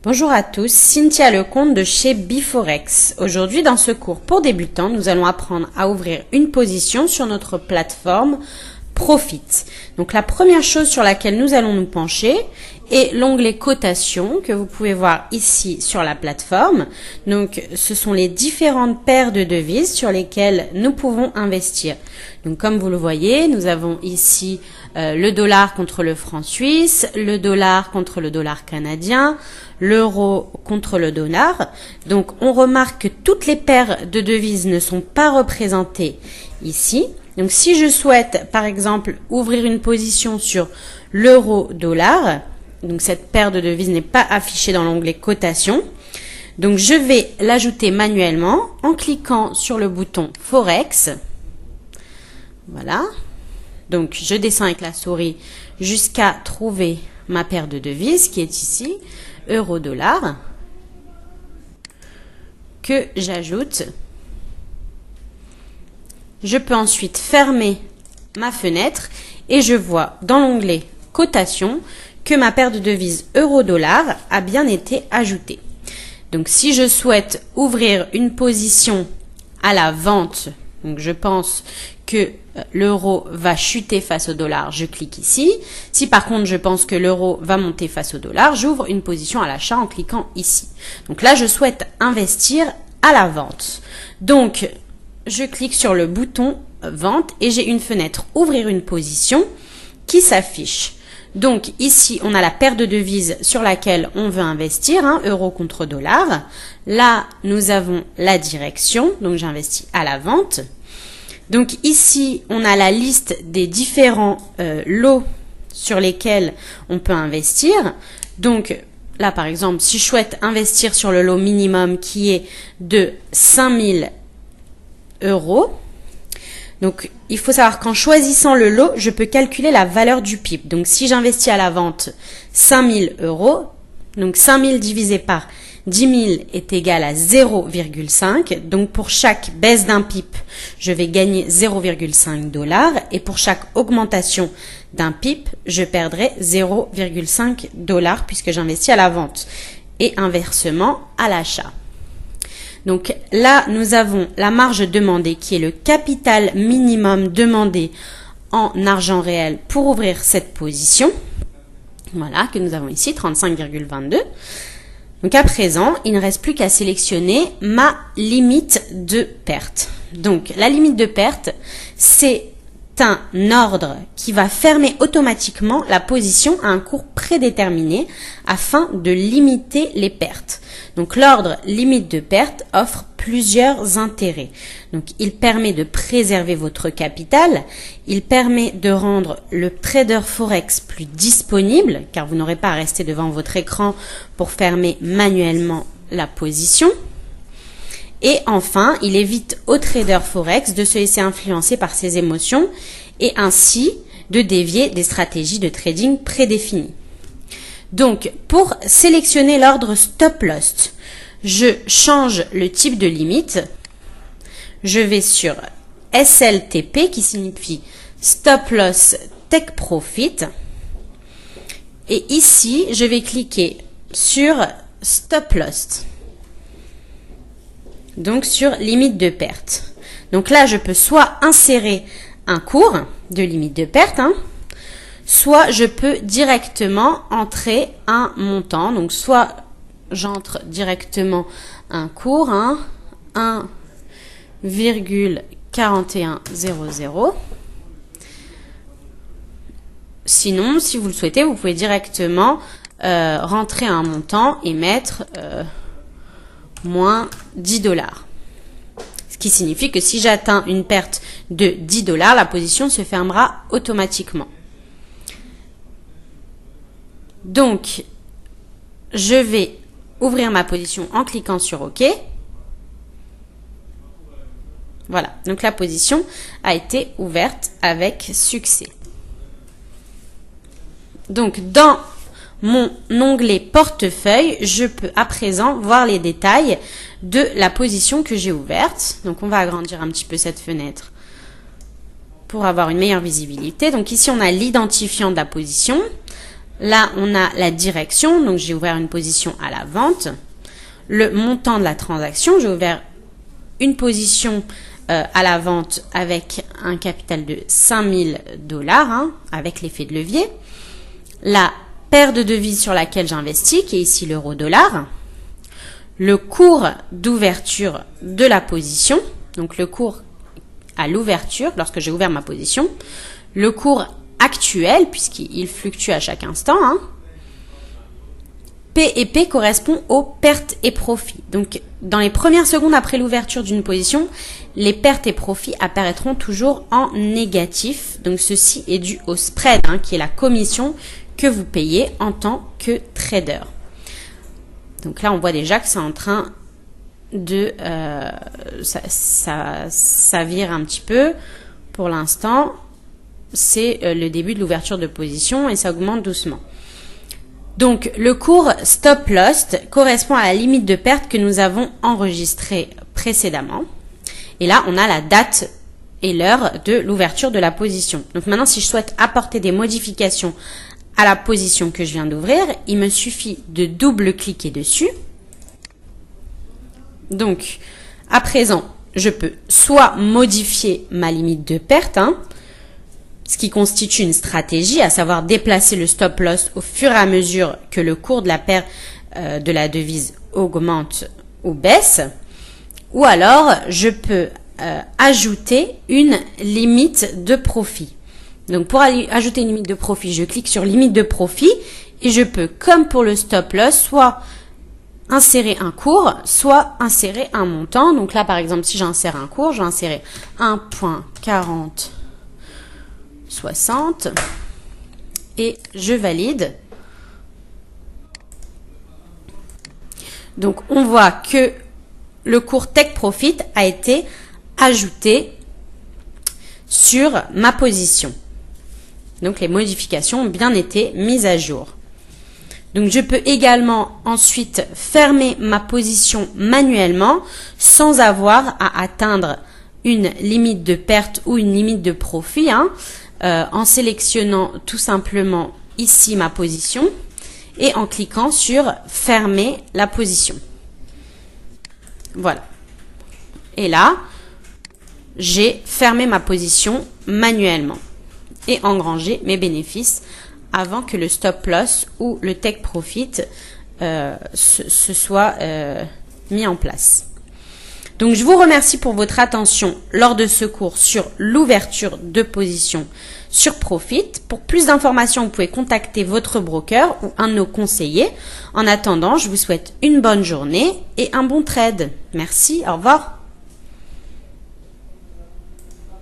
Bonjour à tous, Cynthia Lecomte de chez Biforex. Aujourd'hui, dans ce cours pour débutants, nous allons apprendre à ouvrir une position sur notre plateforme Profit. Donc la première chose sur laquelle nous allons nous pencher est l'onglet cotation que vous pouvez voir ici sur la plateforme. Donc ce sont les différentes paires de devises sur lesquelles nous pouvons investir. Donc comme vous le voyez, nous avons ici le dollar contre le franc suisse, le dollar contre le dollar canadien, l'euro contre le dollar. Donc on remarque que toutes les paires de devises ne sont pas représentées ici. Donc si je souhaite par exemple ouvrir une position sur l'euro-dollar, donc cette paire de devises n'est pas affichée dans l'onglet cotation, donc je vais l'ajouter manuellement en cliquant sur le bouton Forex. Voilà. Donc je descends avec la souris jusqu'à trouver ma paire de devises qui est ici, euro-dollar, que j'ajoute. Je peux ensuite fermer ma fenêtre et je vois dans l'onglet cotation que ma paire de devises euro-dollar a bien été ajoutée. Donc si je souhaite ouvrir une position à la vente, donc je pense que l'euro va chuter face au dollar, je clique ici. Si par contre je pense que l'euro va monter face au dollar, j'ouvre une position à l'achat en cliquant ici. Donc là je souhaite investir à la vente. Donc je clique sur le bouton vente et j'ai une fenêtre ouvrir une position qui s'affiche. Donc ici on a la paire de devises sur laquelle on veut investir, euro contre dollar. Là nous avons la direction, donc j'investis à la vente. Donc ici on a la liste des différents lots sur lesquels on peut investir. Donc là par exemple si je souhaite investir sur le lot minimum qui est de 5000 euros. Donc, il faut savoir qu'en choisissant le lot, je peux calculer la valeur du PIB. Donc, si j'investis à la vente 5000 euros, donc 5000 divisé par 10 000 est égal à 0,5. Donc, pour chaque baisse d'un PIB, je vais gagner 0,5 $. Et pour chaque augmentation d'un PIB, je perdrai 0,5 $ puisque j'investis à la vente. Et inversement, à l'achat. Donc là, nous avons la marge demandée qui est le capital minimum demandé en argent réel pour ouvrir cette position. Voilà, que nous avons ici, 35,22. Donc à présent, il ne reste plus qu'à sélectionner ma limite de perte. Donc la limite de perte, c'est un ordre qui va fermer automatiquement la position à un cours prédéterminé afin de limiter les pertes. Donc l'ordre limite de perte offre plusieurs intérêts. Donc il permet de préserver votre capital, il permet de rendre le trader Forex plus disponible car vous n'aurez pas à rester devant votre écran pour fermer manuellement la position. Et enfin, il évite au trader Forex de se laisser influencer par ses émotions et ainsi de dévier des stratégies de trading prédéfinies. Donc, pour sélectionner l'ordre Stop Loss, je change le type de limite. Je vais sur SLTP qui signifie Stop Loss Take Profit. Et ici, je vais cliquer sur Stop Loss. Donc sur limite de perte. Donc là, je peux soit insérer un cours de limite de perte, soit je peux directement entrer un montant. Donc soit j'entre directement un cours, 1,4100. Sinon, si vous le souhaitez, vous pouvez directement rentrer un montant et mettre moins 10 $. Ce qui signifie que si j'atteins une perte de 10 $, la position se fermera automatiquement. Donc, je vais ouvrir ma position en cliquant sur OK. Voilà, donc la position a été ouverte avec succès. Donc, dans mon onglet portefeuille, je peux à présent voir les détails de la position que j'ai ouverte. Donc on va agrandir un petit peu cette fenêtre pour avoir une meilleure visibilité. Donc ici on a l'identifiant de la position, Là, on a la direction, donc j'ai ouvert une position à la vente. Le montant de la transaction, j'ai ouvert une position à la vente avec un capital de 5000 $, avec l'effet de levier. La paire de devises sur laquelle j'investis, qui est ici l'euro-dollar. Le cours d'ouverture de la position, donc le cours à l'ouverture, lorsque j'ai ouvert ma position. Le cours actuel, puisqu'il fluctue à chaque instant. P et P correspond aux pertes et profits. Donc, dans les premières secondes après l'ouverture d'une position, les pertes et profits apparaîtront toujours en négatif. Donc, ceci est dû au spread, qui est la commission que vous payez en tant que trader. Donc là, on voit déjà que c'est en train de... ça vire un petit peu. Pour l'instant, c'est le début de l'ouverture de position et ça augmente doucement. Donc, le cours stop loss correspond à la limite de perte que nous avons enregistrée précédemment. Et là, on a la date et l'heure de l'ouverture de la position. Donc maintenant, si je souhaite apporter des modifications à la position que je viens d'ouvrir, il me suffit de double-cliquer dessus. Donc, à présent, je peux soit modifier ma limite de perte, ce qui constitue une stratégie, à savoir déplacer le stop loss au fur et à mesure que le cours de la paire de la devise augmente ou baisse. Ou alors, je peux ajouter une limite de profit. Donc, pour ajouter une limite de profit, je clique sur limite de profit et je peux, comme pour le stop loss, soit insérer un cours, soit insérer un montant. Donc là, par exemple, si j'insère un cours, je vais insérer 1.4060 et je valide. Donc, on voit que le cours Take Profit a été ajouté sur ma position. Donc, les modifications ont bien été mises à jour. Donc, je peux également ensuite fermer ma position manuellement sans avoir à atteindre une limite de perte ou une limite de profit, en sélectionnant tout simplement ici ma position et en cliquant sur fermer la position. Voilà. Et là, j'ai fermé ma position manuellement et engrangé mes bénéfices avant que le stop loss ou le take profit se soit mis en place. Donc, je vous remercie pour votre attention lors de ce cours sur l'ouverture de position sur Profit. Pour plus d'informations, vous pouvez contacter votre broker ou un de nos conseillers. En attendant, je vous souhaite une bonne journée et un bon trade. Merci, au revoir.